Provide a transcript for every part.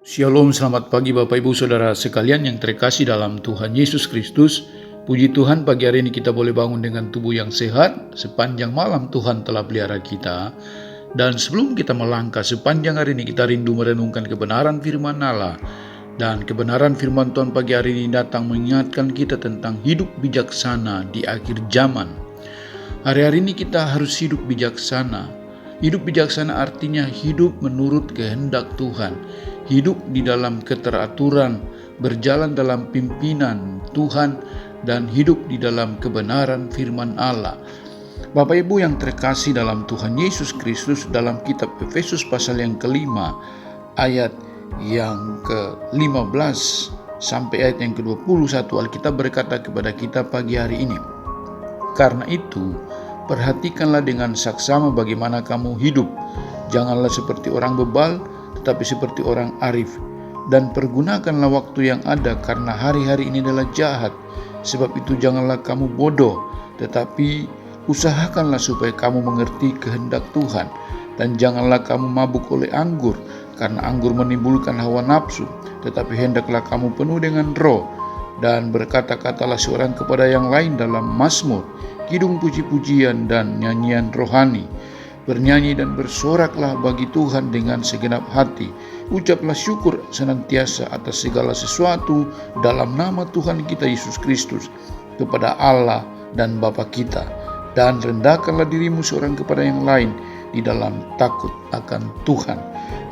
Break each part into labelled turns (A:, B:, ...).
A: Shalom, selamat pagi Bapak Ibu Saudara sekalian yang terkasih dalam Tuhan Yesus Kristus. Puji Tuhan, pagi hari ini kita boleh bangun dengan tubuh yang sehat. Sepanjang malam Tuhan telah pelihara kita. Dan sebelum kita melangkah sepanjang hari ini, kita rindu merenungkan kebenaran firman Allah. Dan kebenaran firman Tuhan pagi hari ini datang mengingatkan kita tentang hidup bijaksana di akhir zaman. Hari-hari ini kita harus hidup bijaksana. Hidup bijaksana artinya hidup menurut kehendak Tuhan. Hidup di dalam keteraturan, berjalan dalam pimpinan Tuhan, dan hidup di dalam kebenaran firman Allah. Bapak Ibu yang terkasih dalam Tuhan Yesus Kristus, dalam kitab Efesus pasal yang kelima, ayat yang ke-15 sampai ayat yang ke-21, Alkitab berkata kepada kita pagi hari ini, "Karena itu, perhatikanlah dengan saksama bagaimana kamu hidup. Janganlah seperti orang bebal, tetapi seperti orang arif. Dan pergunakanlah waktu yang ada, karena hari-hari ini adalah jahat. Sebab itu janganlah kamu bodoh, tetapi usahakanlah supaya kamu mengerti kehendak Tuhan. Dan janganlah kamu mabuk oleh anggur, karena anggur menimbulkan hawa nafsu. Tetapi hendaklah kamu penuh dengan roh. Dan berkata-katalah seorang kepada yang lain dalam mazmur, kidung puji-pujian dan nyanyian rohani. Bernyanyi dan bersoraklah bagi Tuhan dengan segenap hati. Ucaplah syukur senantiasa atas segala sesuatu dalam nama Tuhan kita Yesus Kristus kepada Allah dan Bapa kita. Dan rendahkanlah dirimu seorang kepada yang lain di dalam takut akan Tuhan."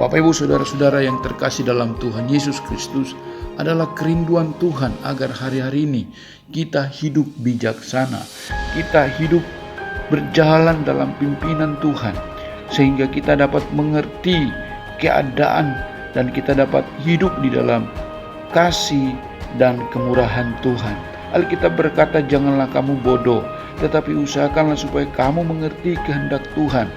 A: Bapak Ibu Saudara-saudara yang terkasih dalam Tuhan Yesus Kristus, adalah kerinduan Tuhan agar hari-hari ini kita hidup bijaksana. Kita hidup berjalan dalam pimpinan Tuhan, sehingga kita dapat mengerti keadaan dan kita dapat hidup di dalam kasih dan kemurahan Tuhan. Alkitab berkata, janganlah kamu bodoh, tetapi usahakanlah supaya kamu mengerti kehendak Tuhan.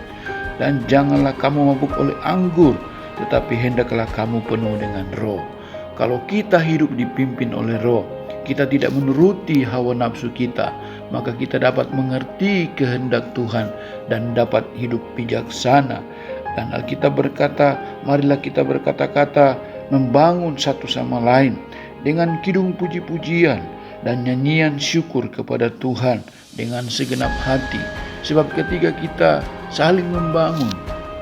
A: Dan janganlah kamu mabuk oleh anggur, tetapi hendaklah kamu penuh dengan roh. Kalau kita hidup dipimpin oleh roh, kita tidak menuruti hawa nafsu kita, maka kita dapat mengerti kehendak Tuhan dan dapat hidup bijaksana. Dan Alkitab berkata, marilah kita berkata-kata membangun satu sama lain dengan kidung puji-pujian dan nyanyian syukur kepada Tuhan dengan segenap hati. Sebab ketika kita saling membangun,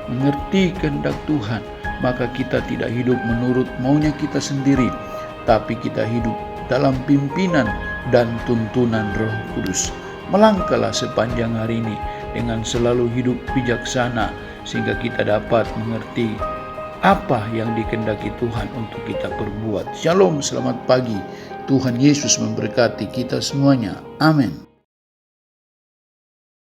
A: mengerti kehendak Tuhan, maka kita tidak hidup menurut maunya kita sendiri, tapi kita hidup dalam pimpinan dan tuntunan Roh Kudus. Melangkahlah sepanjang hari ini dengan selalu hidup bijaksana, sehingga kita dapat mengerti apa yang dikehendaki Tuhan untuk kita perbuat. Shalom, selamat pagi. Tuhan Yesus memberkati kita semuanya. Amin.